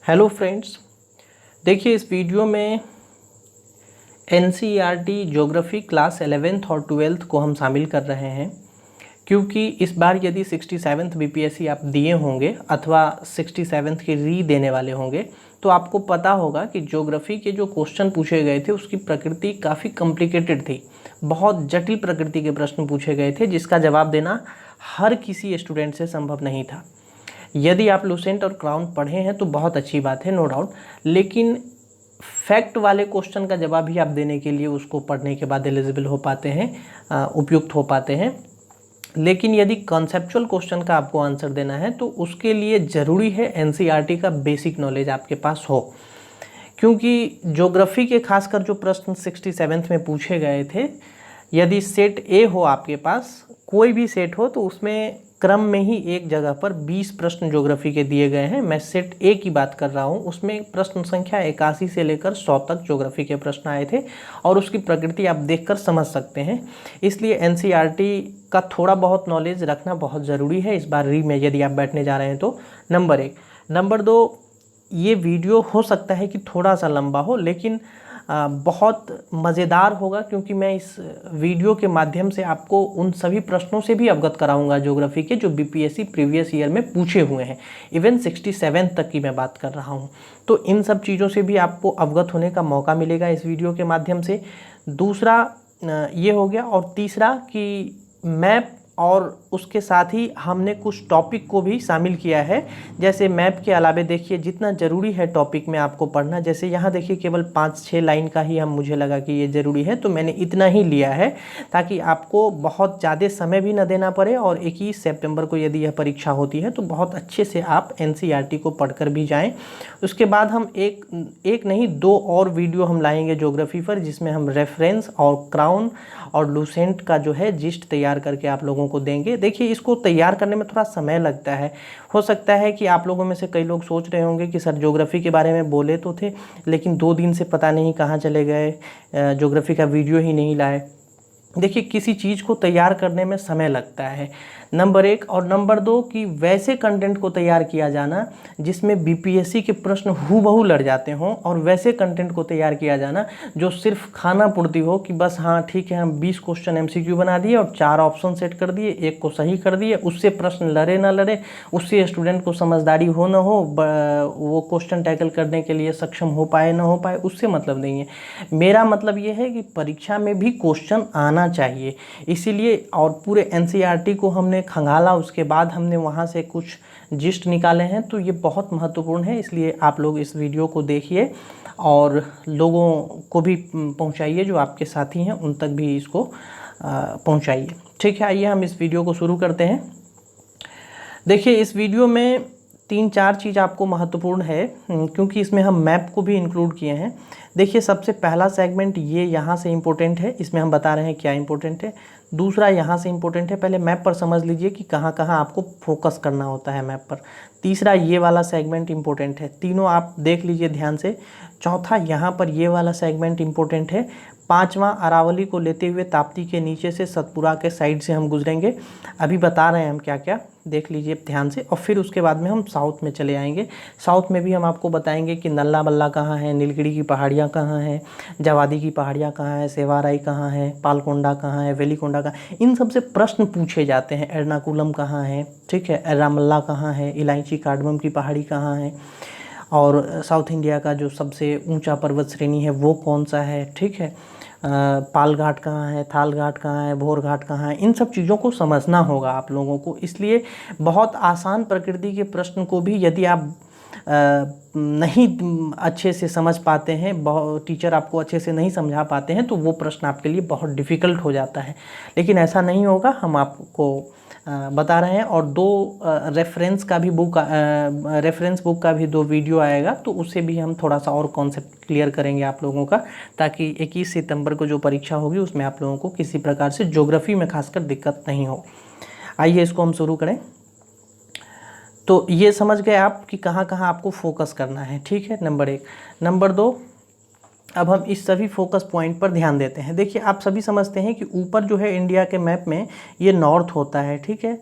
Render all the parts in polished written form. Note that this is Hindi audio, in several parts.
हेलो फ्रेंड्स, देखिए इस वीडियो में एनसीईआरटी ज्योग्राफी क्लास 11th और 12th को हम शामिल कर रहे हैं, क्योंकि इस बार यदि 67th बीपीएससी आप दिए होंगे अथवा 67th के री देने वाले होंगे तो आपको पता होगा कि ज्योग्राफी के जो क्वेश्चन पूछे गए थे उसकी प्रकृति काफ़ी कॉम्प्लिकेटेड थी। बहुत जटिल प्रकृति के प्रश्न पूछे गए थे जिसका जवाब देना हर किसी स्टूडेंट से संभव नहीं था। यदि आप लूसेंट और क्राउन पढ़े हैं तो बहुत अच्छी बात है, नो डाउट, लेकिन फैक्ट वाले क्वेश्चन का जवाब भी आप देने के लिए उसको पढ़ने के बाद एलिजिबल हो पाते हैं, उपयुक्त हो पाते हैं। लेकिन यदि कॉन्सेप्चुअल क्वेश्चन का आपको आंसर देना है तो उसके लिए ज़रूरी है एनसीईआरटी का बेसिक नॉलेज आपके पास हो, क्योंकि ज्योग्राफी के खासकर जो प्रश्न 67th में पूछे गए थे, यदि सेट ए हो आपके पास, कोई भी सेट हो, तो उसमें क्रम में ही एक जगह पर 20 प्रश्न ज्योग्राफी के दिए गए हैं। मैं सेट ए की बात कर रहा हूँ, उसमें प्रश्न संख्या 81 से लेकर 100 तक ज्योग्राफी के प्रश्न आए थे और उसकी प्रकृति आप देखकर समझ सकते हैं। इसलिए एनसीईआरटी का थोड़ा बहुत नॉलेज रखना बहुत ज़रूरी है इस बार री में यदि आप बैठने जा रहे हैं तो। नंबर 1। नंबर 2, ये वीडियो हो सकता है कि थोड़ा सा लंबा हो, लेकिन बहुत मज़ेदार होगा, क्योंकि मैं इस वीडियो के माध्यम से आपको उन सभी प्रश्नों से भी अवगत कराऊंगा ज्योग्राफी के जो बीपीएससी प्रीवियस ईयर में पूछे हुए हैं। इवन 67 तक की मैं बात कर रहा हूं, तो इन सब चीज़ों से भी आपको अवगत होने का मौका मिलेगा इस वीडियो के माध्यम से। दूसरा ये हो गया, और तीसरा कि मैप और उसके साथ ही हमने कुछ टॉपिक को भी शामिल किया है। जैसे मैप के अलावे देखिए जितना ज़रूरी है टॉपिक में आपको पढ़ना, जैसे यहाँ देखिए केवल 5-6 लाइन का ही मुझे लगा कि ये ज़रूरी है, तो मैंने इतना ही लिया है ताकि आपको बहुत ज़्यादा समय भी न देना पड़े, और 21 सितंबर को यदि यह परीक्षा होती है तो बहुत अच्छे से आप एनसीईआरटी को पढ़कर भी जाएँ। उसके बाद हम एक नहीं 2 और वीडियो हम लाएँगे ज्योग्राफी पर, जिसमें हम रेफरेंस और क्राउन और लूसेंट का जो है जिस्ट तैयार करके आप लोगों को देंगे। देखिए इसको तैयार करने में थोड़ा समय लगता है। हो सकता है कि आप लोगों में से कई लोग सोच रहे होंगे कि सर ज्योग्राफी के बारे में बोले तो थे, लेकिन 2 दिन से पता नहीं कहाँ चले गए, ज्योग्राफी का वीडियो ही नहीं लाए। देखिए किसी चीज़ को तैयार करने में समय लगता है, नंबर 1। और नंबर 2 कि वैसे कंटेंट को तैयार किया जाना जिसमें बीपीएससी के प्रश्न हूबहू लड़ जाते हों, और वैसे कंटेंट को तैयार किया जाना जो सिर्फ खाना पूर्ति हो कि बस हाँ ठीक है हम 20 क्वेश्चन एमसीक्यू बना दिए और 4 ऑप्शन सेट कर दिए, एक को सही कर दिए, उससे प्रश्न लड़े ना लड़े, उससे स्टूडेंट को समझदारी हो ना हो, वो क्वेश्चन टैकल करने के लिए सक्षम हो पाए ना हो पाए, उससे मतलब नहीं है। मेरा मतलब ये है कि परीक्षा में भी क्वेश्चन आना चाहिए, इसीलिए। और पूरे एनसीईआरटी को हमने खंगाला, उसके बाद हमने वहाँ से कुछ जिस्ट निकाले हैं, तो ये बहुत महत्वपूर्ण है। इसलिए आप लोग इस वीडियो को देखिए और लोगों को भी पहुँचाइए, जो आपके साथी हैं उन तक भी इसको पहुँचाइए। ठीक है, आइए हम इस वीडियो को शुरू करते हैं। देखिए इस वीडियो में 3-4 चीज़ आपको महत्वपूर्ण है, क्योंकि इसमें हम मैप को भी इंक्लूड किए हैं। देखिए सबसे पहला सेगमेंट ये यहाँ से इम्पोर्टेंट है, इसमें हम बता रहे हैं क्या इम्पोर्टेंट है। दूसरा यहाँ से इम्पोर्टेंट है, पहले मैप पर समझ लीजिए कि कहाँ कहाँ आपको फोकस करना होता है मैप पर। तीसरा ये वाला सेगमेंट इम्पोर्टेंट है, तीनों आप देख लीजिए ध्यान से। चौथा यहाँ पर ये वाला सेगमेंट इम्पोर्टेंट है। पांचवा अरावली को लेते हुए ताप्ती के नीचे से सतपुरा के साइड से हम गुजरेंगे। अभी बता रहे हैं हम क्या क्या, देख लीजिए ध्यान से। और फिर उसके बाद में हम साउथ में चले आएंगे। साउथ में भी हम आपको बताएंगे कि नल्ला बल्ला कहाँ है, नीलगिरी की पहाड़ियाँ कहाँ हैं, जवादी की पहाड़ियाँ कहाँ है, सेवाराई कहाँ है, पालकोंडा कहाँ है, वेलीकोंडा कहाँ, इन सब से प्रश्न पूछे जाते हैं। एर्नाकुलम कहाँ है, ठीक है, एर्रामल्ला कहाँ है, इलायची कार्डमम की पहाड़ी कहाँ है, और साउथ इंडिया का जो सबसे ऊंचा पर्वत श्रेणी है वो कौन सा है, ठीक है, पाल घाट कहाँ है, थाल घाट कहाँ है, भोर घाट कहाँ है, इन सब चीज़ों को समझना होगा आप लोगों को। इसलिए बहुत आसान प्रकृति के प्रश्न को भी यदि आप नहीं अच्छे से समझ पाते हैं, टीचर आपको अच्छे से नहीं समझा पाते हैं, तो वो प्रश्न आपके लिए बहुत डिफ़िकल्ट हो जाता है। लेकिन ऐसा नहीं होगा, हम आपको बता रहे हैं। और 2 रेफरेंस बुक का भी 2 वीडियो आएगा, तो उससे भी हम थोड़ा सा और कॉन्सेप्ट क्लियर करेंगे आप लोगों का, ताकि 21 सितंबर को जो परीक्षा होगी उसमें आप लोगों को किसी प्रकार से ज्योग्राफी में खासकर दिक्कत नहीं हो। आइए इसको हम शुरू करें। तो ये समझ गए आप कि कहाँ कहाँ आपको फोकस करना है, ठीक है, नंबर 1। नंबर 2, अब हम इस सभी फोकस पॉइंट पर ध्यान देते हैं। देखिए आप सभी समझते हैं कि ऊपर जो है इंडिया के मैप में ये नॉर्थ होता है, ठीक है,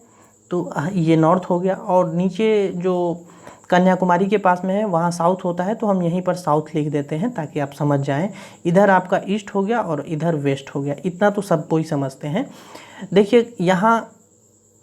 तो ये नॉर्थ हो गया, और नीचे जो कन्याकुमारी के पास में है, वहाँ साउथ होता है, तो हम यहीं पर साउथ लिख देते हैं ताकि आप समझ जाएं। इधर आपका ईस्ट हो गया और इधर वेस्ट हो गया, इतना तो सब कोई समझते हैं। देखिए यहाँ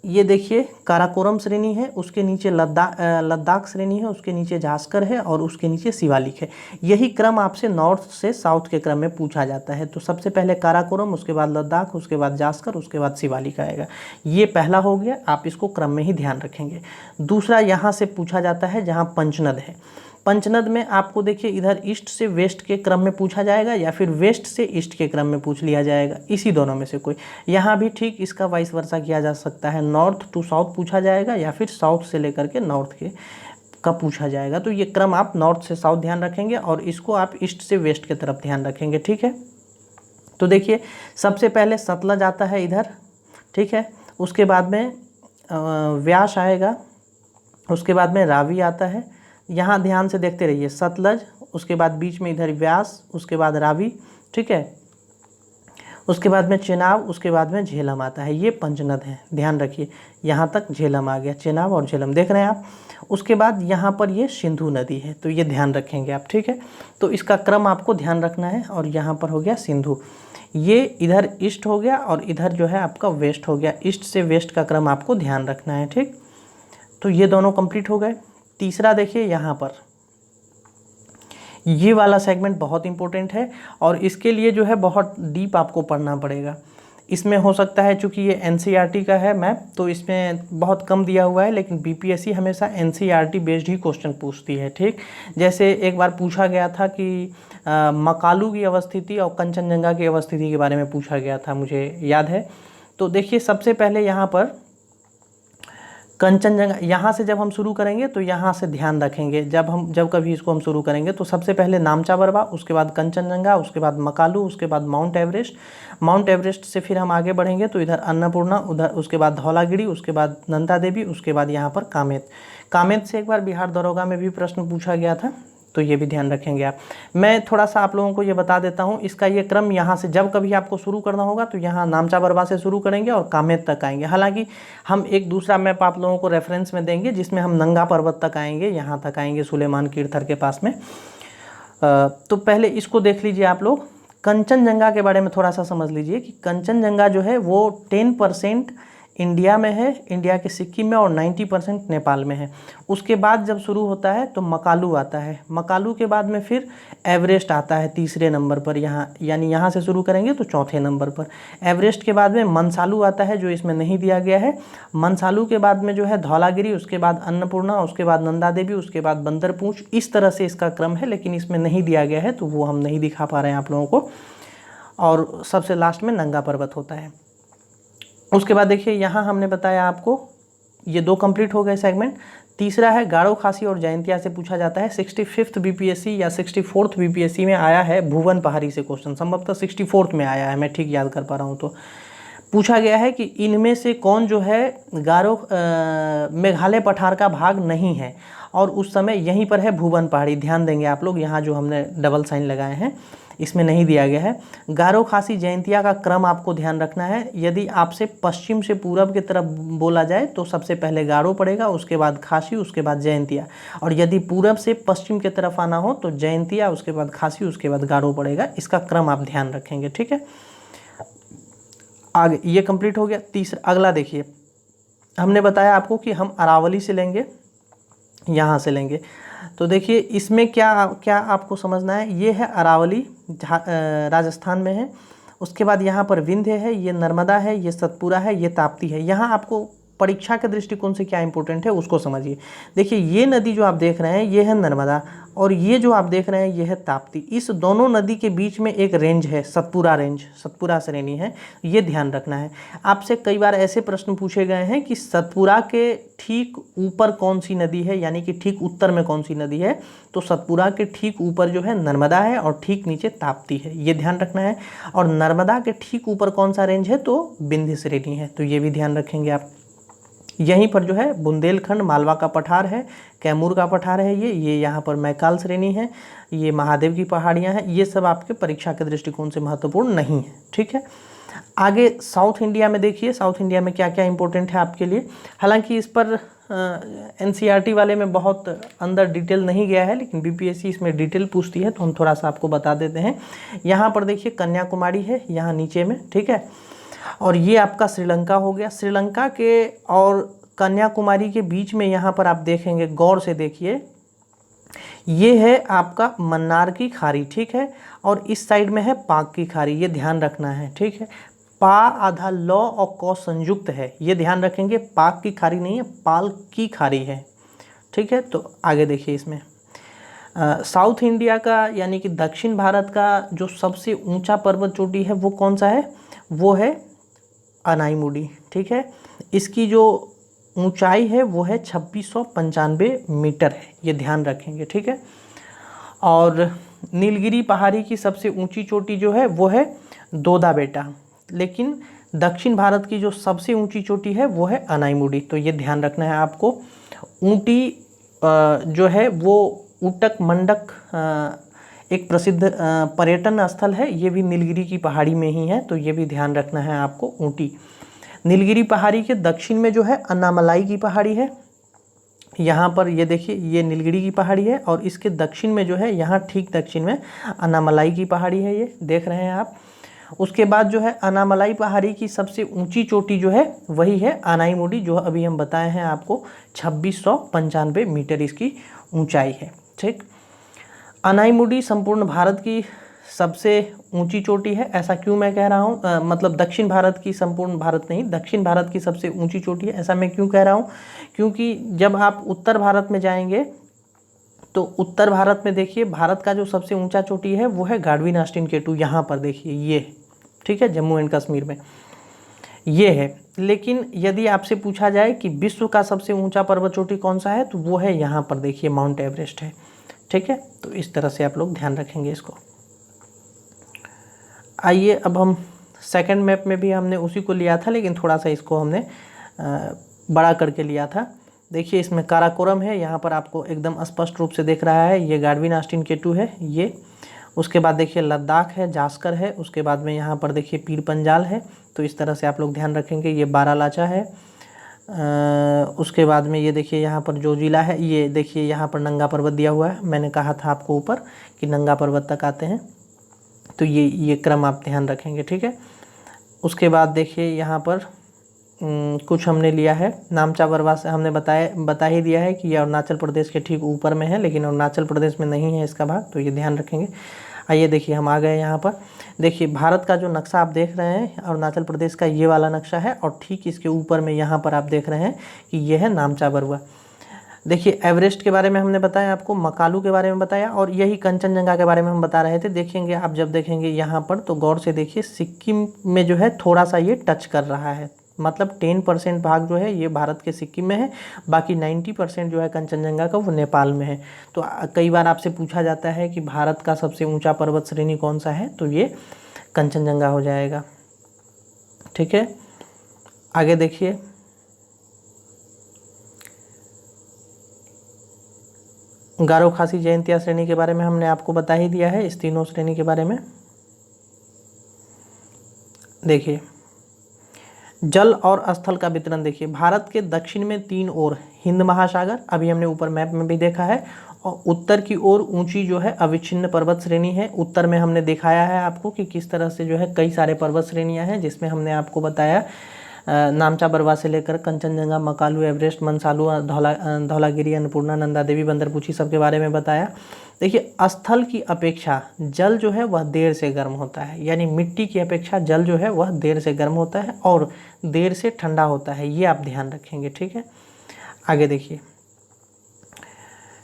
ये देखिए काराकोरम श्रेणी है, उसके नीचे लद्दाख श्रेणी है, उसके नीचे जास्कर है और उसके नीचे शिवालिक है। यही क्रम आपसे नॉर्थ से साउथ के क्रम में पूछा जाता है। तो सबसे पहले काराकोरम, उसके बाद लद्दाख, उसके बाद जास्कर, उसके बाद शिवालिक आएगा। ये पहला हो गया, आप इसको क्रम में ही ध्यान रखेंगे। दूसरा यहाँ से पूछा जाता है जहाँ पंचनद है। पंचनद में आपको देखिए इधर ईस्ट से वेस्ट के क्रम में पूछा जाएगा या फिर वेस्ट से ईस्ट के क्रम में पूछ लिया जाएगा, इसी दोनों में से कोई। यहाँ भी ठीक इसका वाइस वर्सा किया जा सकता है, नॉर्थ टू साउथ पूछा जाएगा या फिर साउथ से लेकर के नॉर्थ के का पूछा जाएगा। तो ये क्रम आप नॉर्थ से साउथ ध्यान रखेंगे और इसको आप ईस्ट से वेस्ट की तरफ ध्यान रखेंगे, ठीक है। तो देखिए सबसे पहले सतलज आता है इधर, ठीक है, उसके बाद में व्यास आएगा, उसके बाद में रावी आता है। यहाँ ध्यान से देखते रहिए, सतलज, उसके बाद बीच में इधर व्यास, उसके बाद रावी, ठीक है, उसके बाद में चेनाब, उसके बाद में झेलम आता है। ये पंचनद है, ध्यान रखिए, यहाँ तक झेलम आ गया, चेनाब और झेलम देख रहे हैं आप। उसके बाद यहाँ पर ये सिंधु नदी है, तो ये ध्यान रखेंगे आप, ठीक है। तो इसका क्रम आपको ध्यान रखना है। और यहाँ पर हो गया सिंधु, ये इधर ईस्ट हो गया और इधर जो है आपका वेस्ट हो गया। ईस्ट से वेस्ट का क्रम आपको ध्यान रखना है, ठीक। तो ये दोनों कंप्लीट हो गए। तीसरा देखिए यहाँ पर ये वाला सेगमेंट बहुत इंपॉर्टेंट है और इसके लिए जो है बहुत डीप आपको पढ़ना पड़ेगा। इसमें हो सकता है चूँकि ये एनसीईआरटी का है मैप, तो इसमें बहुत कम दिया हुआ है, लेकिन बीपीएससी हमेशा एनसीईआरटी बेस्ड ही क्वेश्चन पूछती है, ठीक। जैसे एक बार पूछा गया था कि मकालू की अवस्थिति और कंचनजंगा की अवस्थिति के बारे में पूछा गया था, मुझे याद है। तो देखिए सबसे पहले यहाँ पर कंचनजंगा, यहाँ से जब हम शुरू करेंगे तो यहाँ से ध्यान रखेंगे, जब कभी इसको हम शुरू करेंगे तो सबसे पहले नामचा बरवा, उसके बाद कंचनजंगा, उसके बाद मकालू, उसके बाद माउंट एवरेस्ट। माउंट एवरेस्ट से फिर हम आगे बढ़ेंगे तो इधर अन्नपूर्णा, उधर उसके बाद धौलागिरी, उसके बाद नंदा देवी, उसके बाद यहाँ पर कामेत। कामेत से एक बार बिहार दरोगा में भी प्रश्न पूछा गया था, तो ये भी ध्यान रखेंगे आप। मैं थोड़ा सा आप लोगों को ये बता देता हूँ, इसका ये क्रम यहाँ से जब कभी आपको शुरू करना होगा तो यहाँ नामचा बरवा से शुरू करेंगे और कामेत तक आएंगे। हालांकि हम एक दूसरा मैप आप लोगों को रेफरेंस में देंगे जिसमें हम नंगा पर्वत तक आएंगे, यहाँ तक आएंगे सुलेमान कीर्थर के पास में। तो पहले इसको देख लीजिए आप लोग। कंचनजंगा के बारे में थोड़ा सा समझ लीजिए कि कंचनजंगा जो है वो 10% इंडिया में है, इंडिया के सिक्किम में, और 90% नेपाल में है। उसके बाद जब शुरू होता है तो मकालू आता है, मकालू के बाद में फिर एवरेस्ट आता है तीसरे नंबर पर, यहाँ यानी यहाँ से शुरू करेंगे तो चौथे नंबर पर। एवरेस्ट के बाद में मनसालू आता है, जो इसमें नहीं दिया गया है। मनसालू के बाद में जो है धौलागिरी, उसके बाद अन्नपूर्णा, उसके बाद नंदा देवी, उसके बाद बंदरपूंछ। इस तरह से इसका क्रम है, लेकिन इसमें नहीं दिया गया है तो वो हम नहीं दिखा पा रहे हैं आप लोगों को। और सबसे लास्ट में नंगा पर्वत होता है। उसके बाद देखिए यहाँ हमने बताया आपको, ये दो कंप्लीट हो गए सेगमेंट। तीसरा है गारो खासी और जयंतिया से पूछा जाता है। 65th बीपीएससी या 64th बीपीएससी में आया है भुवन पहाड़ी से क्वेश्चन, संभवतः 64th में आया है, मैं ठीक याद कर पा रहा हूँ। तो पूछा गया है कि इनमें से कौन जो है गारो मेघालय पठार का भाग नहीं है, और उस समय यहीं पर है भुवन पहाड़ी। ध्यान देंगे आप लोग, यहाँ जो हमने डबल साइन लगाए हैं इसमें नहीं दिया गया है। गारो खासी जयंतिया का क्रम आपको ध्यान रखना है। यदि आपसे पश्चिम से पूरब की तरफ बोला जाए तो सबसे पहले गारो पड़ेगा, उसके बाद खासी, उसके बाद जयंतिया। और यदि पूरब से पश्चिम की तरफ आना हो तो जयंतिया, उसके बाद खासी, उसके बाद गारो पड़ेगा। इसका क्रम आप ध्यान रखेंगे, ठीक है। आगे ये कंप्लीट हो गया। तीसरा अगला देखिए, हमने बताया आपको कि हम अरावली से लेंगे, यहाँ से लेंगे। तो देखिए इसमें क्या क्या आपको समझना है। ये है अरावली, राजस्थान में है। उसके बाद यहाँ पर विंध्य है, ये नर्मदा है, ये सतपुरा है, ये ताप्ती है। यहाँ आपको परीक्षा के दृष्टिकोण से क्या इंपॉर्टेंट है उसको समझिए। देखिए ये नदी जो आप देख रहे हैं ये है नर्मदा, और ये जो आप देख रहे हैं ये है ताप्ती। इस दोनों नदी के बीच में एक रेंज है, सतपुरा रेंज, सतपुरा श्रेणी है, ये ध्यान रखना है। आपसे कई बार ऐसे प्रश्न पूछे गए हैं कि सतपुरा के ठीक ऊपर कौन सी नदी है, यानी कि ठीक उत्तर में कौन सी नदी है। तो सतपुरा के ठीक ऊपर जो है नर्मदा है और ठीक नीचे ताप्ती है, ये ध्यान रखना है। और नर्मदा के ठीक ऊपर कौन सा रेंज है, तो विंध्य श्रेणी है, तो ये भी ध्यान रखेंगे आप। यहीं पर जो है बुंदेलखंड मालवा का पठार है, कैमूर का पठार है, ये यहाँ पर मैकाल श्रेणी है, ये महादेव की पहाड़ियाँ हैं। ये सब आपके परीक्षा के दृष्टिकोण से महत्वपूर्ण नहीं है, ठीक है। आगे साउथ इंडिया में देखिए, साउथ इंडिया में क्या क्या इंपॉर्टेंट है आपके लिए। हालांकि इस पर एनसीईआरटी वाले में बहुत अंदर डिटेल नहीं गया है, लेकिन बीपीएससी इसमें डिटेल पूछती है तो हम थोड़ा सा आपको बता देते हैं। यहाँ पर देखिए कन्याकुमारी है यहाँ नीचे में, ठीक है। और ये आपका श्रीलंका हो गया। श्रीलंका के और कन्याकुमारी के बीच में यहाँ पर आप देखेंगे, गौर से देखिए, ये है आपका मन्नार की खाड़ी, ठीक है। और इस साइड में है पाक की खाड़ी, ये ध्यान रखना है, ठीक है। पा आधा लौ और कौ संयुक्त है, ये ध्यान रखेंगे। पाक की खाड़ी नहीं है, पाल की खाड़ी है, ठीक है। तो आगे देखिए इसमें साउथ इंडिया का यानी कि दक्षिण भारत का जो सबसे ऊंचा पर्वत चोटी है वो कौन सा है, वो है अनाईमुडी, ठीक है। इसकी जो ऊंचाई है वो है 2695 मीटर है, ये ध्यान रखेंगे, ठीक है। और नीलगिरी पहाड़ी की सबसे ऊंची चोटी जो है वो है दोदा बेटा, लेकिन दक्षिण भारत की जो सबसे ऊंची चोटी है वो है अनाईमुडी, तो ये ध्यान रखना है आपको। ऊटी जो है वो ऊटक मंडक एक प्रसिद्ध पर्यटन स्थल है, ये भी नीलगिरी की पहाड़ी में ही है, तो ये भी ध्यान रखना है आपको। ऊटी नीलगिरी पहाड़ी के दक्षिण में जो है अन्नामलाई की पहाड़ी है, यहाँ पर ये देखिए ये नीलगिरी की पहाड़ी है, और इसके दक्षिण में जो है यहाँ ठीक दक्षिण में अन्नामलाई की पहाड़ी है, ये देख रहे हैं आप। उसके बाद जो है अन्नामलाई पहाड़ी की सबसे ऊंची चोटी जो है वही है अनाईमुडी, जो अभी हम बताए हैं आपको 2695 मीटर इसकी ऊंचाई है, ठीक। अनाईमुडी संपूर्ण भारत की सबसे ऊंची चोटी है। ऐसा क्यों मैं कह रहा हूँ, मतलब दक्षिण भारत की, संपूर्ण भारत नहीं, दक्षिण भारत की सबसे ऊंची चोटी है, ऐसा मैं क्यों कह रहा हूँ, क्योंकि जब आप उत्तर भारत में जाएंगे तो उत्तर भारत में देखिए भारत का जो सबसे ऊंचा चोटी है वो है गाडविन ऑस्टिन केटू, यहाँ पर देखिए ये, ठीक है, जम्मू एंड कश्मीर में ये है। लेकिन यदि आपसे पूछा जाए कि विश्व का सबसे ऊंचा पर्वत चोटी कौन सा है, तो वो है यहाँ पर देखिए माउंट एवरेस्ट है, ठीक है। तो इस तरह से आप लोग ध्यान रखेंगे इसको। आइए अब हम सेकंड मैप में भी हमने उसी को लिया था, लेकिन थोड़ा सा इसको हमने बड़ा करके लिया था। देखिए इसमें काराकोरम है, यहाँ पर आपको एकदम स्पष्ट रूप से दिख रहा है, ये गाडविन ऑस्टिन केटू है ये। उसके बाद देखिए लद्दाख है, जास्कर है, उसके बाद में यहाँ पर देखिए पीर पंजाल है, तो इस तरह से आप लोग ध्यान रखेंगे। ये बारालाचा है, उसके बाद में ये देखिए यहाँ पर जो जिला है, ये देखिए यहाँ पर नंगा पर्वत दिया हुआ है, मैंने कहा था आपको ऊपर कि नंगा पर्वत तक आते हैं, तो ये क्रम आप ध्यान रखेंगे, ठीक है। उसके बाद देखिए यहाँ पर कुछ हमने लिया है, नामचा बरवा से हमने बता ही दिया है कि ये अरुणाचल प्रदेश के ठीक ऊपर में है, लेकिन अरुणाचल प्रदेश में नहीं है इसका भाग, तो ये ध्यान रखेंगे। आइए देखिए हम आ गए यहाँ पर। देखिए भारत का जो नक्शा आप देख रहे हैं, अरुणाचल प्रदेश का ये वाला नक्शा है, और ठीक इसके ऊपर में यहाँ पर आप देख रहे हैं कि ये है नामचा बरुआ। देखिए एवरेस्ट के बारे में हमने बताया आपको, मकालू के बारे में बताया, और यही कंचनजंगा के बारे में हम बता रहे थे। देखेंगे आप जब देखेंगे यहाँ पर तो गौर से देखिए, सिक्किम में जो है थोड़ा सा ये टच कर रहा है, मतलब 10% भाग जो है ये भारत के सिक्किम में है, बाकी 90% जो है कंचनजंगा का वो नेपाल में है। तो कई बार आपसे पूछा जाता है कि भारत का सबसे ऊंचा पर्वत श्रेणी कौन सा है, तो ये कंचनजंगा हो जाएगा, ठीक है। आगे देखिए गारो खासी जयंतिया श्रेणी के बारे में हमने आपको बता ही दिया है, इस तीनों श्रेणी के बारे में। देखिए जल और स्थल का वितरण देखिए, भारत के दक्षिण में 3 ओर हिंद महासागर, अभी हमने ऊपर मैप में भी देखा है, और उत्तर की ओर ऊंची जो है अविच्छिन्न पर्वत श्रेणी है। उत्तर में हमने दिखाया है आपको कि किस तरह से जो है कई सारे पर्वत श्रेणियां हैं, जिसमें हमने आपको बताया नामचा बरवा से लेकर कंचनजंगा, मकालू, एवरेस्ट, मनसालू, धौलागिरी, अन्नपूर्णा, नंदा देवी, बंदरपूछी सब के बारे में बताया। देखिए स्थल की अपेक्षा जल जो है वह देर से गर्म होता है, यानी मिट्टी की अपेक्षा जल जो है वह देर से गर्म होता है और देर से ठंडा होता है, ये आप ध्यान रखेंगे, ठीक है। आगे देखिए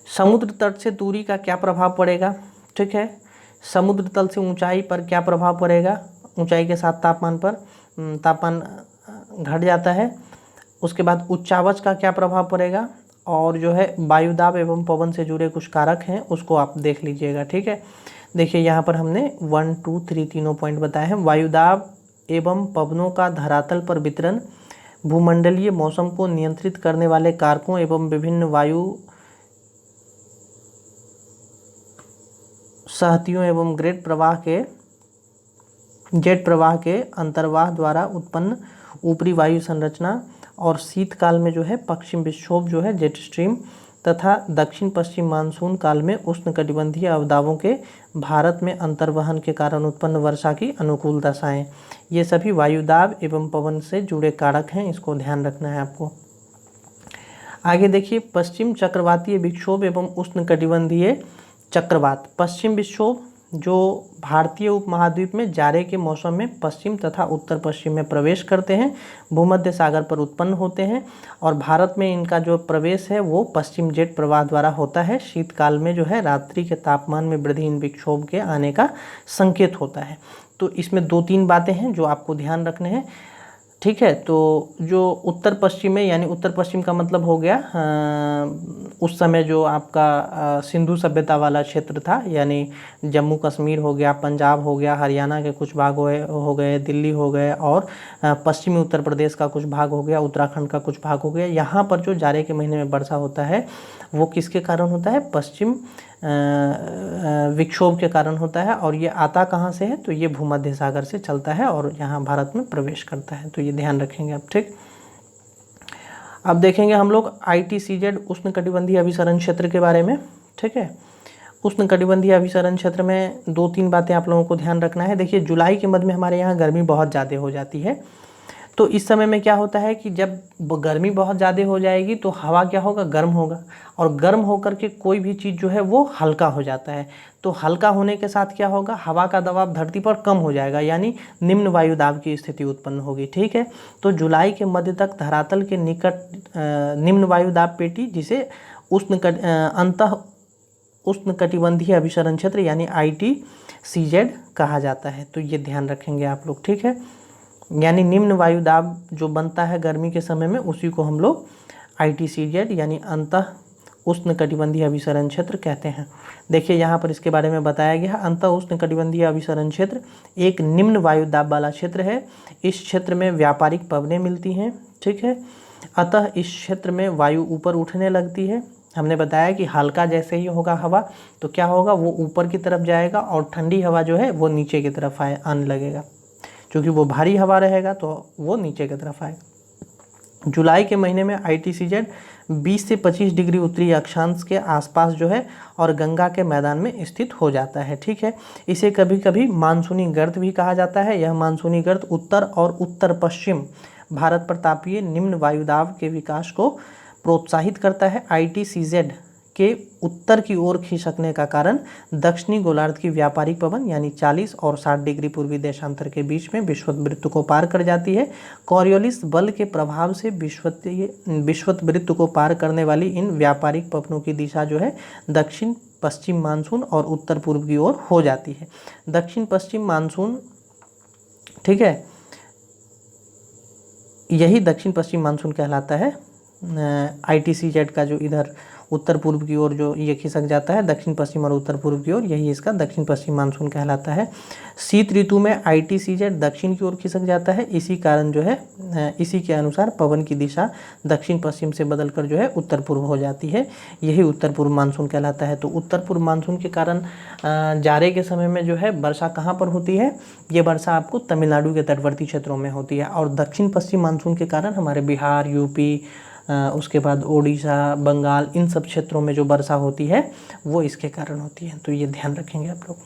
समुद्र तट से दूरी का क्या प्रभाव पड़ेगा, ठीक है। समुद्र तल से ऊंचाई पर क्या प्रभाव पड़ेगा, ऊंचाई के साथ तापमान पर तापमान घट जाता है। उसके बाद उच्चावच का क्या प्रभाव पड़ेगा, और जो है वायुदाब एवं पवन से जुड़े कुछ कारक हैं उसको आप देख लीजिएगा, ठीक है। देखिए यहाँ पर हमने 1, 2, 3 तीनों पॉइंट बताए हैं। वायुदाब एवं पवनों का धरातल पर वितरण, भूमंडलीय मौसम को नियंत्रित करने वाले कारकों एवं विभिन्न वायु सहतियों एवं जेट प्रवाह के अंतर्वाह द्वारा उत्पन्न ऊपरी वायु संरचना और शीतकाल में जो है पश्चिम विक्षोभ जो है जेट स्ट्रीम तथा दक्षिण पश्चिम मानसून काल में उष्णकटिबंधीय अवदाबों के भारत में अंतर्वहन के कारण उत्पन्न वर्षा की अनुकूल दशाएं। ये सभी वायुदाब एवं पवन से जुड़े कारक हैं, इसको ध्यान रखना है आपको। आगे देखिए, पश्चिम चक्रवातीय विक्षोभ एवं उष्णकटिबंधीय चक्रवात। पश्चिम विक्षोभ जो भारतीय उपमहाद्वीप में जाड़े के मौसम में पश्चिम तथा उत्तर पश्चिम में प्रवेश करते हैं, भूमध्य सागर पर उत्पन्न होते हैं और भारत में इनका जो प्रवेश है वो पश्चिम जेट प्रवाह द्वारा होता है। शीतकाल में जो है रात्रि के तापमान में वृद्धि इन विक्षोभ के आने का संकेत होता है। तो इसमें 2-3 बातें हैं जो आपको ध्यान रखने हैं, ठीक है। तो जो उत्तर पश्चिम में, यानी उत्तर पश्चिम का मतलब हो गया उस समय जो आपका सिंधु सभ्यता वाला क्षेत्र था, यानी जम्मू कश्मीर हो गया, पंजाब हो गया, हरियाणा के कुछ भाग हो गए, दिल्ली हो गए और पश्चिमी उत्तर प्रदेश का कुछ भाग हो गया, उत्तराखंड का कुछ भाग हो गया। यहाँ पर जो जाड़े के महीने में वर्षा होता है वो किसके कारण होता है? पश्चिम विक्षोभ के कारण होता है। और ये आता कहाँ से है? तो ये भूमध्य सागर से चलता है और यहाँ भारत में प्रवेश करता है। तो ये ध्यान रखेंगे आप, ठीक। अब देखेंगे हम लोग ITCZ उष्णकटिबंधीय अभिसरण क्षेत्र के बारे में, ठीक है। उष्णकटिबंधीय अभिसरण क्षेत्र में 2-3 बातें आप लोगों को ध्यान रखना है। देखिए, जुलाई के मध्य में हमारे यहाँ गर्मी बहुत ज़्यादा हो जाती है। तो इस समय में क्या होता है कि जब गर्मी बहुत ज़्यादा हो जाएगी तो हवा क्या होगा? गर्म होगा, और गर्म होकर के कोई भी चीज़ जो है वो हल्का हो जाता है। तो हल्का होने के साथ क्या होगा? हवा का दबाव धरती पर कम हो जाएगा, यानी निम्न वायुदाब की स्थिति उत्पन्न होगी, ठीक है। तो जुलाई के मध्य तक धरातल के निकट निम्न वायुदाब पेटी, जिसे अंतः उष्णकटिबंधीय अभिसरण क्षेत्र यानी ITCZ कहा जाता है। तो ये ध्यान रखेंगे आप लोग, ठीक है। यानी निम्न वायुदाब जो बनता है गर्मी के समय में, उसी को हम लोग ITCZ यानी अंतः उष्णकटिबंधीय अभिसरण क्षेत्र कहते हैं। देखिए, यहाँ पर इसके बारे में बताया गया है। अंतः उष्णकटिबंधीय अभिसरण क्षेत्र एक निम्न वायुदाब वाला क्षेत्र है। इस क्षेत्र में व्यापारिक पवनें मिलती हैं, ठीक है। अतः इस क्षेत्र में वायु ऊपर उठने लगती है। हमने बताया कि हल्का जैसे ही होगा हवा तो क्या होगा? वो ऊपर की तरफ जाएगा और ठंडी हवा जो है वो नीचे की तरफ आने लगेगा। क्योंकि वो भारी हवा रहेगा तो वो नीचे की तरफ आएगा। जुलाई के महीने में ITCZ 20 से 25 डिग्री उत्तरी अक्षांश के आसपास जो है और गंगा के मैदान में स्थित हो जाता है, ठीक है। इसे कभी कभी मानसूनी गर्त भी कहा जाता है। यह मानसूनी गर्त उत्तर और उत्तर पश्चिम भारत पर तापीय निम्न वायुदाब के विकास को प्रोत्साहित करता है। ITCZ के उत्तर की ओर खिसकने का कारण दक्षिणी गोलार्ध की व्यापारिक पवन यानी 40 और 60 डिग्री पूर्वी देशांतर के बीच में विषुवत को पार कर जाती है। कॉरियोलिस बल के प्रभाव से विषुवत वृत्त को पार करने वाली इन व्यापारिक पवनों की दिशा जो है दक्षिण पश्चिम मानसून और उत्तर पूर्व की ओर हो जाती है। दक्षिण पश्चिम मानसून, ठीक है, यही दक्षिण पश्चिम मानसून कहलाता है। ITCZ का जो इधर उत्तर पूर्व की ओर जो ये खिसक जाता है, दक्षिण पश्चिम और उत्तर पूर्व की ओर, यही इसका दक्षिण पश्चिम मानसून कहलाता है। शीत ऋतु में ITCZ दक्षिण की ओर खिसक जाता है। इसी कारण जो है इसी के अनुसार पवन की दिशा दक्षिण पश्चिम से बदलकर जो है उत्तर पूर्व हो जाती है। यही उत्तर पूर्व मानसून कहलाता है। तो उत्तर पूर्व मानसून के कारण जाड़े के समय में जो है वर्षा कहाँ पर होती है? ये वर्षा आपको तमिलनाडु के तटवर्ती क्षेत्रों में होती है। और दक्षिण पश्चिम मानसून के कारण हमारे बिहार, यूपी, उसके बाद ओडिशा, बंगाल, इन सब क्षेत्रों में जो वर्षा होती है वो इसके कारण होती है। तो ये ध्यान रखेंगे आप लोग।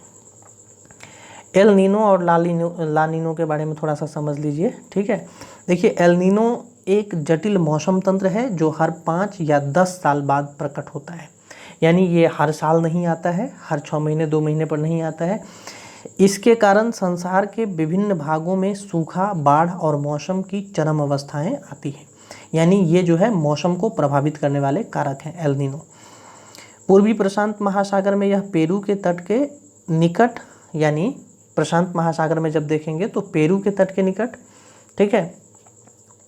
एल नीनो और ला नीनो के बारे में थोड़ा सा समझ लीजिए, ठीक है। देखिए, एल नीनो एक जटिल मौसम तंत्र है जो हर 5 या 10 साल बाद प्रकट होता है। यानी ये हर साल नहीं आता है, हर 6 महीने 2 महीने पर नहीं आता है। इसके कारण संसार के विभिन्न भागों में सूखा, बाढ़ और मौसम की चरम अवस्थाएं आती हैं। यानी ये जो है मौसम को प्रभावित करने वाले कारक हैं एल नीनो। पूर्वी प्रशांत महासागर में यह पेरू के तट के निकट, यानी प्रशांत महासागर में जब देखेंगे तो पेरू के तट के निकट, ठीक है,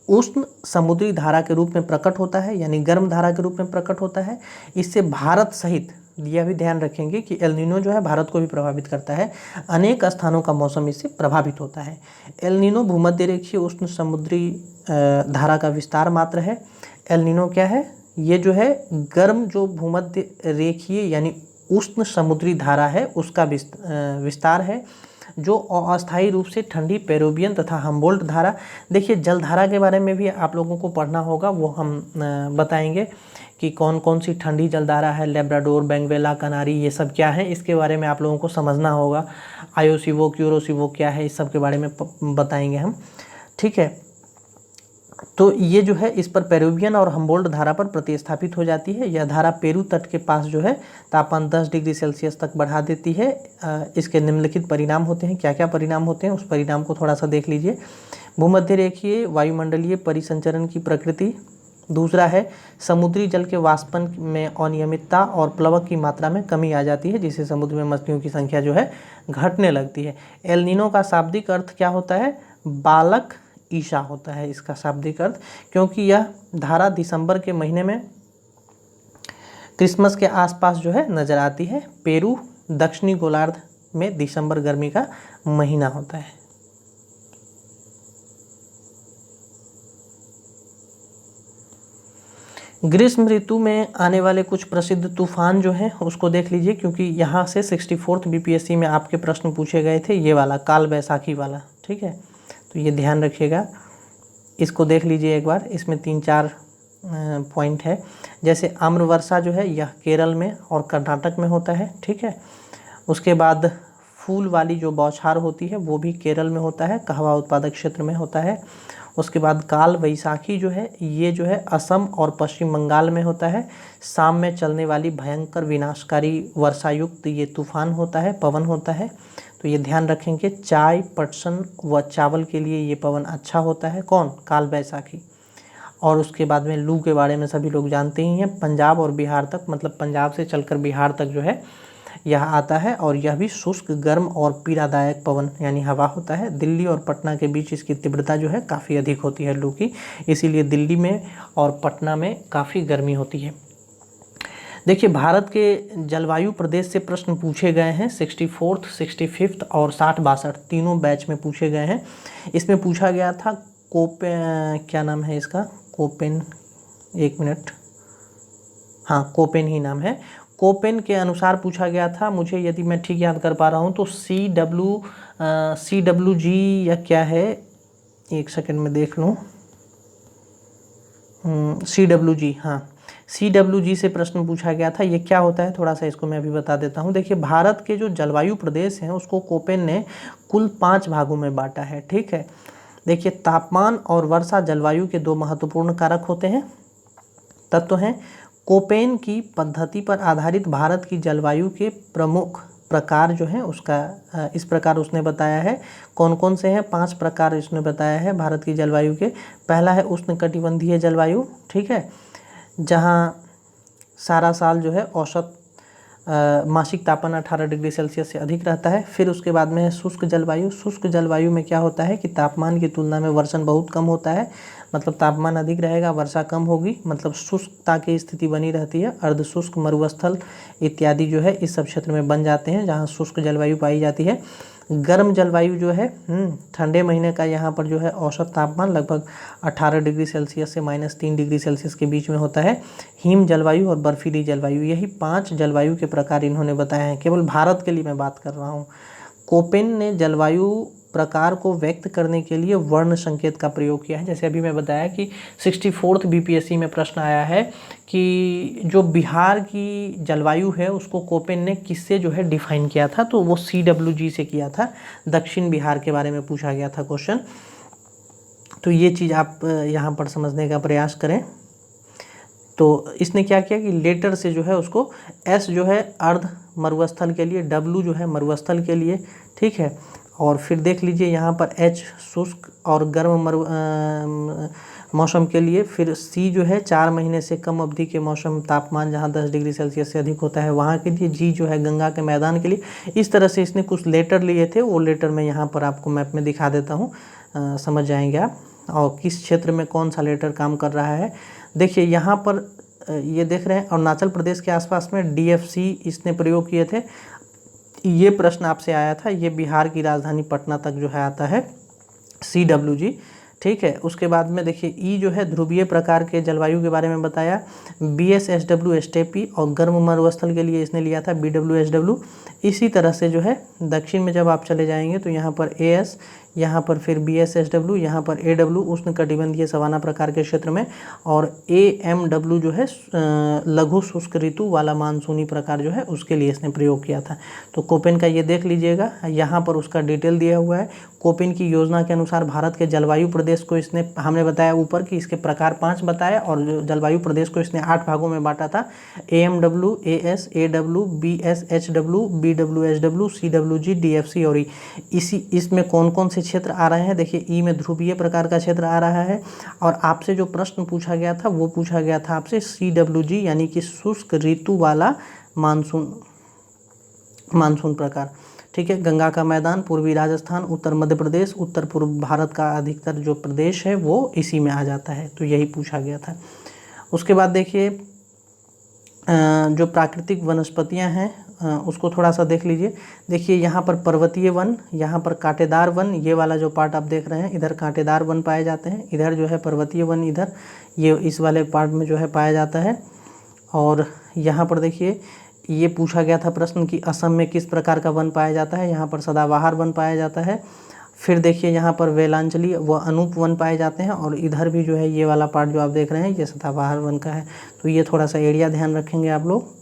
उष्ण समुद्री धारा के रूप में प्रकट होता है, यानी गर्म धारा के रूप में प्रकट होता है। इससे भारत सहित, यह भी ध्यान रखेंगे कि एल नीनो जो है भारत को भी प्रभावित करता है। अनेक स्थानों का मौसम इससे प्रभावित होता है। एल नीनो भूमध्य रेखीय उष्ण समुद्री धारा का विस्तार मात्र है। एल नीनो क्या है? ये जो है गर्म जो भूमध्य रेखीय यानी उष्ण समुद्री धारा है उसका विस्तार है, जो अस्थायी रूप से ठंडी पेरुवियन तथा हम्बोल्ट धारा। देखिए जलधारा के बारे में भी आप लोगों को पढ़ना होगा, वो हम बताएंगे कि कौन कौन सी ठंडी जलधारा है, लेब्राडोर, बेंगवेला, कनारी, ये सब क्या है, इसके बारे में आप लोगों को समझना होगा। आयोसिवो, क्यूरोसिवो क्या है, इस सब के बारे में बताएंगे हम, ठीक है। तो ये जो है इस पर पेरुवियन और हम्बोल्ट धारा पर प्रतिस्थापित हो जाती है। यह धारा पेरू तट के पास जो है तापमान 10 डिग्री सेल्सियस तक बढ़ा देती है। इसके निम्नलिखित परिणाम होते हैं। क्या क्या परिणाम होते हैं उस परिणाम को थोड़ा सा देख लीजिए। भूमध्य रेखीय वायुमंडलीय परिसंचरण की प्रकृति। दूसरा है समुद्री जल के वाष्पन में अनियमितता और प्लवक की मात्रा में कमी आ जाती है, जिससे समुद्र में मछलियों की संख्या जो है घटने लगती है। एल नीनो का शाब्दिक अर्थ क्या होता है? बालक ईशा होता है इसका शाब्दिक अर्थ, क्योंकि यह धारा दिसंबर के महीने में क्रिसमस के आसपास जो है नज़र आती है। पेरू दक्षिणी गोलार्ध में दिसंबर गर्मी का महीना होता है। ग्रीष्म ऋतु में आने वाले कुछ प्रसिद्ध तूफान जो हैं उसको देख लीजिए, क्योंकि यहाँ से 64th बीपीएससी में आपके प्रश्न पूछे गए थे, ये वाला काल बैसाखी वाला, ठीक है। तो ये ध्यान रखिएगा, इसको देख लीजिए एक बार। इसमें 3-4 पॉइंट है। जैसे आम्र वर्षा जो है यह केरल में और कर्नाटक में होता है, ठीक है। उसके बाद फूल वाली जो बौछार होती है वो भी केरल में होता है, कहवा उत्पादक क्षेत्र में होता है। उसके बाद काल वैसाखी जो है ये जो है असम और पश्चिम बंगाल में होता है। शाम में चलने वाली भयंकर विनाशकारी वर्षायुक्त ये तूफान होता है, पवन होता है। तो ये ध्यान रखेंगे, चाय, पटसन व चावल के लिए ये पवन अच्छा होता है। कौन? काल बैसाखी। और उसके बाद में लू के बारे में सभी लोग जानते ही हैं। पंजाब और बिहार तक, मतलब पंजाब से चलकर बिहार तक जो है यह आता है, और यह भी शुष्क, गर्म और पीड़ादायक पवन यानी हवा होता है। दिल्ली और पटना के बीच इसकी तीव्रता जो है काफ़ी अधिक होती है लू की, इसीलिए दिल्ली में और पटना में काफ़ी गर्मी होती है। देखिए भारत के जलवायु प्रदेश से प्रश्न पूछे गए हैं 64th, 65th और 60-62 तीनों बैच में पूछे गए हैं। इसमें पूछा गया था क्या नाम है इसका? कोपेन, एक मिनट, हाँ कोपेन ही नाम है। कोपेन के अनुसार पूछा गया था, मुझे यदि मैं ठीक याद कर पा रहा हूँ तो CWG या क्या है, एक सेकंड में देख लूँ। CWG, हाँ CWG से प्रश्न पूछा गया था। ये क्या होता है थोड़ा सा इसको मैं अभी बता देता हूँ। देखिए भारत के जो जलवायु प्रदेश हैं उसको कोपेन ने कुल 5 भागों में बांटा है, ठीक है। देखिए तापमान और वर्षा जलवायु के 2 महत्वपूर्ण कारक होते हैं, तत्व हैं। कोपेन की पद्धति पर आधारित भारत की जलवायु के प्रमुख प्रकार जो हैं उसका इस प्रकार उसने बताया है। कौन कौन से हैं? 5 प्रकार इसने बताया है भारत की जलवायु के। पहला है उष्णकटिबंधीय जलवायु, ठीक है, जहाँ सारा साल जो है औसत मासिक तापमान 18 डिग्री सेल्सियस से अधिक रहता है। फिर उसके बाद में है शुष्क जलवायु। शुष्क जलवायु में क्या होता है कि तापमान की तुलना में वर्षण बहुत कम होता है, मतलब तापमान अधिक रहेगा, वर्षा कम होगी, मतलब शुष्कता की स्थिति बनी रहती है। अर्धशुष्क, मरुस्थल इत्यादि जो है इस सब क्षेत्र में बन जाते हैं जहाँ शुष्क जलवायु पाई जाती है। गर्म जलवायु जो है ठंडे महीने का यहाँ पर जो है औसत तापमान लगभग 18 डिग्री सेल्सियस से -3 डिग्री सेल्सियस के बीच में होता है। हिम जलवायु और बर्फीली जलवायु, यही 5 जलवायु के प्रकार इन्होंने बताए हैं। केवल भारत के लिए मैं बात कर रहा हूँ। कोपेन ने जलवायु प्रकार को व्यक्त करने के लिए वर्ण संकेत का प्रयोग किया है। जैसे अभी मैं बताया कि 64th बीपीएससी में प्रश्न आया है कि जो बिहार की जलवायु है उसको कोपेन ने किससे जो है डिफाइन किया था, तो वो CWG से किया था। दक्षिण बिहार के बारे में पूछा गया था क्वेश्चन। तो ये चीज़ आप यहाँ पर समझने का प्रयास करें। तो इसने क्या किया कि लेटर से जो है उसको S जो है अर्ध मरुस्थल के लिए, W जो है मरुस्थल के लिए, ठीक है। और फिर देख लीजिए यहाँ पर H शुष्क और गर्म मौसम के लिए, फिर C जो है 4 महीने से कम अवधि के मौसम तापमान जहाँ 10 डिग्री सेल्सियस से अधिक होता है वहाँ के लिए, G जो है गंगा के मैदान के लिए। इस तरह से इसने कुछ लेटर लिए थे, वो लेटर मैं यहाँ पर आपको मैप में दिखा देता हूँ, समझ जाएंगे आप, और किस क्षेत्र में कौन सा लेटर काम कर रहा है। देखिए यहाँ पर ये देख रहे हैं अरुणाचल प्रदेश के आसपास में DFC इसने प्रयोग किए थे। ये प्रश्न आपसे आया था, ये बिहार की राजधानी पटना तक जो है आता है CWG, ठीक है। उसके बाद में देखिए ई जो है ध्रुवीय प्रकार के जलवायु के बारे में बताया, BSHW स्टेपी और गर्म मरुस्थल के लिए इसने लिया था BWSW। इसी तरह से जो है दक्षिण में जब आप चले जाएंगे तो यहाँ पर AS, यहाँ पर फिर BSHW, यहाँ पर AW उष्णकटिबंधीय सवाना प्रकार के क्षेत्र में, और AMW जो है लघु शुष्क ऋतु वाला मानसूनी प्रकार जो है उसके लिए इसने प्रयोग किया था। तो कोपेन का ये देख लीजिएगा, यहाँ पर उसका डिटेल दिया हुआ है। कोपेन की योजना के अनुसार भारत के जलवायु प्रदेश को इसने, हमने बताया ऊपर कि इसके प्रकार 5 बताए, और जलवायु प्रदेश को इसने 8 भागों में बांटा था, AMW, AS, AW, BSHW, BWSW, CWG, DFC और इसी इसमें कौन कौन से क्षेत्र आ रहे हैं। देखिए ई में ध्रुवीय प्रकार का क्षेत्र आ रहा है, और आपसे जो प्रश्न पूछा गया था वो पूछा गया था आपसे CWG यानी कि शुष्क ऋतु वाला मानसून प्रकार। ठीक है। गंगा का मैदान, पूर्वी राजस्थान, उत्तर मध्य प्रदेश, उत्तर पूर्व भारत का अधिकतर जो प्रदेश है वो इसी में आ जाता है, तो यही पूछा गया था। उसके बाद देखिए जो प्राकृतिक वनस्पतियां हैं उसको थोड़ा सा देख लीजिए। देखिए यहाँ पर पर्वतीय वन, यहाँ पर कांटेदार वन, ये वाला जो पार्ट आप देख रहे हैं इधर कांटेदार वन पाए जाते हैं, इधर जो है पर्वतीय वन, इधर ये इस वाले पार्ट में जो है पाया जाता है। और यहाँ पर देखिए ये पूछा गया था प्रश्न कि असम में किस प्रकार का वन पाया जाता है, यहाँ पर सदाबहार वन पाया जाता है। फिर देखिए यहाँ पर वेलांचली व अनूप वन पाए जाते हैं, और इधर भी जो है ये वाला पार्ट जो आप देख रहे हैं ये सदाबहार वन का है। तो ये थोड़ा सा एरिया ध्यान रखेंगे आप लोग।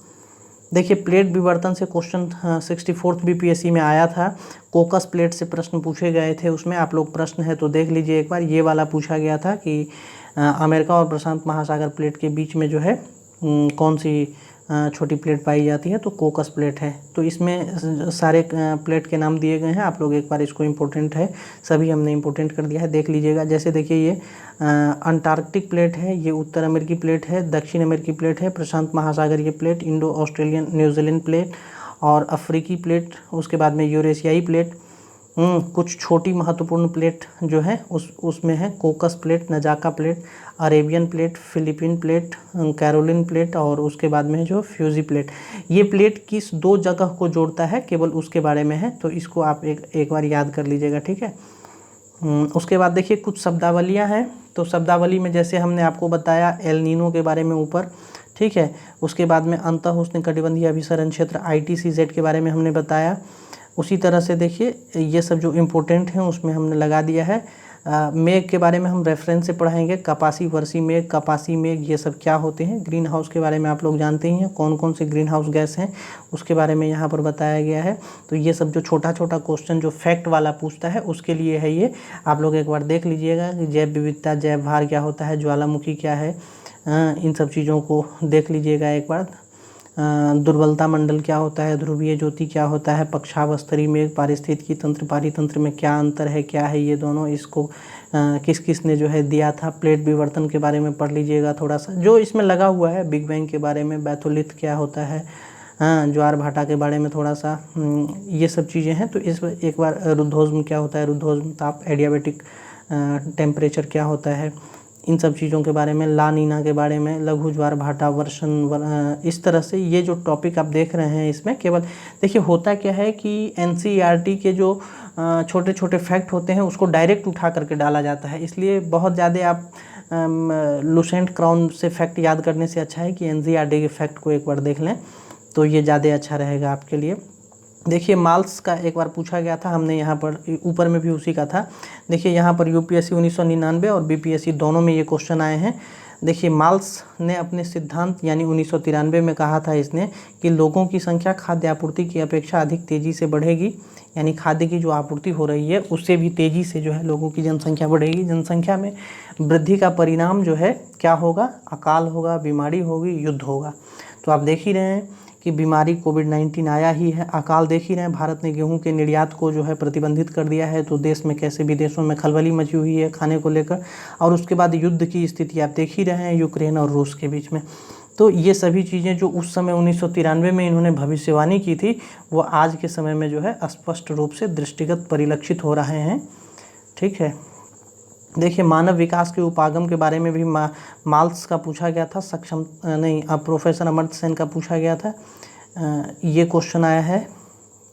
देखिए प्लेट विवर्तन से क्वेश्चन 64th BPSC में आया था, कोकस प्लेट से प्रश्न पूछे गए थे, उसमें आप लोग प्रश्न है तो देख लीजिए एक बार। ये वाला पूछा गया था कि अमेरिका और प्रशांत महासागर प्लेट के बीच में जो है कौन सी छोटी प्लेट पाई जाती है, तो कोकस प्लेट है। तो इसमें सारे प्लेट के नाम दिए गए हैं, आप लोग एक बार इसको इम्पोर्टेंट है, सभी हमने इम्पोर्टेंट कर दिया है, देख लीजिएगा। जैसे देखिए ये अंटार्कटिक प्लेट है, ये उत्तर अमेरिकी प्लेट है, दक्षिण अमेरिकी प्लेट है, प्रशांत महासागरीय plate, Indo Australian New Zealand plate और अफ्रीकी प्लेट, उसके बाद में यूरेशियाई प्लेट। कुछ छोटी महत्वपूर्ण प्लेट जो है उसमें है Cocos plate, Nazca plate, Arabian plate, Philippine plate, Caroline plate और उसके बाद में जो फ्यूजी प्लेट। ये प्लेट किस 2 जगह को जोड़ता है केवल उसके बारे में है, तो इसको आप एक बार याद कर लीजिएगा, ठीक है। उसके बाद देखिए कुछ शब्दावलियाँ हैं, तो शब्दावली में जैसे हमने आपको बताया एल नीनो के बारे में ऊपर, ठीक है। उसके बाद में अंतः उष्णकटिबंधीय अभिसरण क्षेत्र ITCZ के बारे में हमने बताया। उसी तरह से देखिए ये सब जो इम्पोर्टेंट हैं उसमें हमने लगा दिया है। मेघ के बारे में हम रेफरेंस से पढ़ाएंगे, कपासी, वर्षी मेघ, कपासी मेघ, ये सब क्या होते हैं। ग्रीन हाउस के बारे में आप लोग जानते ही हैं, कौन कौन से ग्रीन हाउस गैस हैं उसके बारे में यहाँ पर बताया गया है। तो ये सब जो छोटा छोटा क्वेश्चन जो फैक्ट वाला पूछता है उसके लिए है ये, आप लोग एक बार देख लीजिएगा कि जैव विविधता, जैव भार क्या होता है, ज्वालामुखी क्या है, इन सब चीज़ों को देख लीजिएगा एक बार। दुर्बलता मंडल क्या होता है, ध्रुवीय ज्योति क्या होता है, पक्षावस्तरी मेघ, पारिस्थितिकी तंत्र, पारितंत्र में क्या अंतर है, क्या है ये दोनों, इसको किस किस ने जो है दिया था। प्लेट विवर्तन के बारे में पढ़ लीजिएगा थोड़ा सा, जो इसमें लगा हुआ है, बिग बैंग के बारे में, बैथोलिथ क्या होता है, ज्वार भाटा के बारे में थोड़ा सा, ये सब चीज़ें हैं। तो इस एक बार रुद्धोष्म क्या होता है, रुद्धोष्म ताप, एडियाबेटिक टेम्परेचर क्या होता है, इन सब चीज़ों के बारे में, ला नीना के बारे में, लघु ज्वार भाटा, वर्षण, इस तरह से ये जो टॉपिक आप देख रहे हैं इसमें केवल देखिए होता क्या है कि NCERT के जो छोटे छोटे फैक्ट होते हैं उसको डायरेक्ट उठा करके डाला जाता है, इसलिए बहुत ज़्यादा आप लुसेंट क्राउन से फैक्ट याद करने से अच्छा है कि NCERT के फैक्ट को एक बार देख लें, तो ये ज़्यादा अच्छा रहेगा आपके लिए। देखिए माल्स का एक बार पूछा गया था, हमने यहाँ पर ऊपर में भी उसी का था। देखिए यहाँ पर UPSC 1999 और BPSC दोनों में ये क्वेश्चन आए हैं। देखिए माल्स ने अपने सिद्धांत यानी 1993 में कहा था इसने कि लोगों की संख्या खाद्य आपूर्ति की अपेक्षा अधिक तेज़ी से बढ़ेगी, यानी खाद्य की जो आपूर्ति हो रही है उससे भी तेज़ी से जो है लोगों की जनसंख्या बढ़ेगी। जनसंख्या में वृद्धि का परिणाम जो है क्या होगा, अकाल होगा, बीमारी होगी, युद्ध होगा। तो आप देख ही रहे हैं कि बीमारी कोविड-19 आया ही है, अकाल देख ही रहे हैं, भारत ने गेहूं के निर्यात को जो है प्रतिबंधित कर दिया है, तो देश में कैसे विदेशों में खलबली मची हुई है खाने को लेकर, और उसके बाद युद्ध की स्थिति आप देख ही रहे हैं यूक्रेन और रूस के बीच में। तो ये सभी चीज़ें जो उस समय 1993 में इन्होंने भविष्यवाणी की थी वो आज के समय में जो है स्पष्ट रूप से दृष्टिगत परिलक्षित हो रहे हैं, ठीक है। देखिए मानव विकास के उपागम के बारे में भी माल्स का पूछा गया था, प्रोफेसर अमर्त्य सेन का पूछा गया था, ये क्वेश्चन आया है,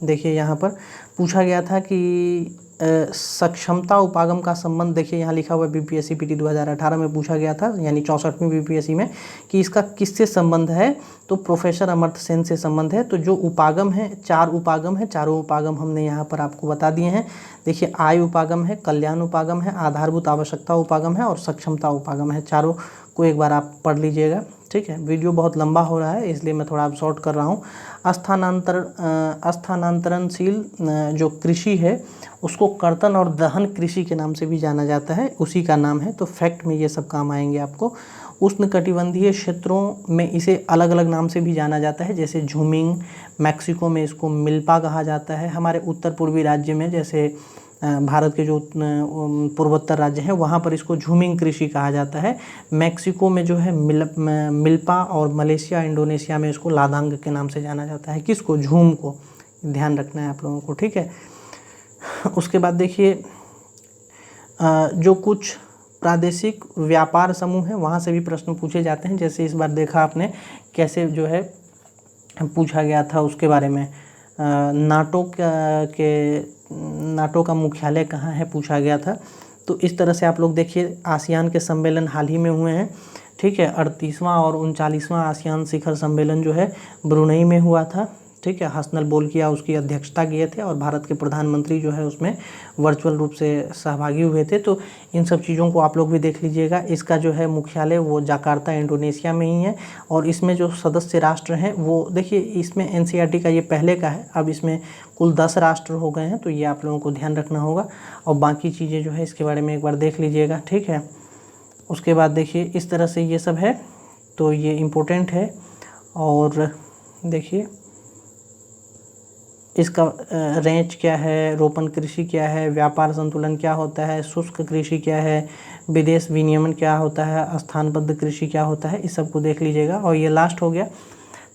देखिए यहाँ पर पूछा गया था कि सक्षमता उपागम का संबंध, देखिए यहाँ लिखा हुआ है बीपीएससी पीटी 2018 में पूछा गया था, यानी 64वीं बीपीएससी में, कि इसका किससे संबंध है, तो प्रोफेसर अमर्त्य सेन से संबंध है। तो जो उपागम है, 4 उपागम है, चारों उपागम हमने यहाँ पर आपको बता दिए हैं। देखिए आय उपागम है, कल्याण उपागम है, आधारभूत आवश्यकता उपागम है और सक्षमता उपागम है। चारों को एक बार आप पढ़ लीजिएगा, ठीक है। वीडियो बहुत लंबा हो रहा है इसलिए मैं थोड़ा शॉर्ट कर रहा हूँ। स्थानांतरणशील जो कृषि है उसको कर्तन और दहन कृषि के नाम से भी जाना जाता है, उसी का नाम है। तो फैक्ट में ये सब काम आएंगे आपको। उष्णकटिबंधीय क्षेत्रों में इसे अलग अलग नाम से भी जाना जाता है, जैसे झूमिंग, मैक्सिको में इसको मिल्पा कहा जाता है। हमारे उत्तर पूर्वी राज्य में, जैसे भारत के जो पूर्वोत्तर राज्य हैं वहाँ पर इसको झूमिंग कृषि कहा जाता है। मैक्सिको में जो है मिल्पा, और मलेशिया इंडोनेशिया में इसको लादांग के नाम से जाना जाता है। किसको? झूम को। ध्यान रखना है आप लोगों को, ठीक है। उसके बाद देखिए जो कुछ प्रादेशिक व्यापार समूह है वहाँ से भी प्रश्न पूछे जाते हैं। जैसे इस बार देखा आपने कैसे जो है पूछा गया था उसके बारे में, नाटो का मुख्यालय कहाँ है पूछा गया था। तो इस तरह से आप लोग देखिए आसियान के सम्मेलन हाल ही में हुए हैं, ठीक है। 38वां और 39वां आसियान शिखर सम्मेलन जो है ब्रुनेई में हुआ था, ठीक है। हसनल बोलकिया उसकी अध्यक्षता किए थे और भारत के प्रधानमंत्री जो है उसमें वर्चुअल रूप से सहभागी हुए थे। तो इन सब चीज़ों को आप लोग भी देख लीजिएगा। इसका जो है मुख्यालय वो जकार्ता इंडोनेशिया में ही है। और इसमें जो सदस्य राष्ट्र हैं वो देखिए, इसमें एनसीईआरटी का ये पहले का है, अब इसमें कुल 10 राष्ट्र हो गए हैं। तो ये आप लोगों को ध्यान रखना होगा और बाकी चीज़ें जो है इसके बारे में एक बार देख लीजिएगा, ठीक है। उसके बाद देखिए इस तरह से ये सब है, तो ये इम्पोर्टेंट है। और देखिए इसका रेंज क्या है, रोपण कृषि क्या है, व्यापार संतुलन क्या होता है, शुष्क कृषि क्या है, विदेश विनियमन क्या होता है, स्थानबद्ध कृषि क्या होता है, इस सब को देख लीजिएगा। और ये लास्ट हो गया।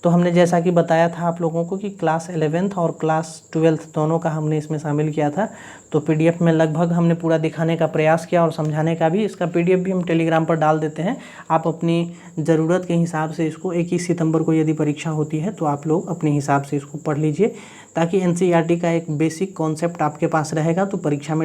तो हमने जैसा कि बताया था आप लोगों को कि क्लास 11th और क्लास 12th दोनों का हमने इसमें शामिल किया था। तो पीडीएफ में लगभग हमने पूरा दिखाने का प्रयास किया और समझाने का भी। इसका पीडीएफ भी हम टेलीग्राम पर डाल देते हैं। आप अपनी ज़रूरत के हिसाब से इसको 21 सितंबर को यदि परीक्षा होती है तो आप लोग अपने हिसाब से इसको पढ़ लीजिए, ताकि एनसीईआरटी का एक बेसिक कॉन्सेप्ट आपके पास रहेगा तो परीक्षा में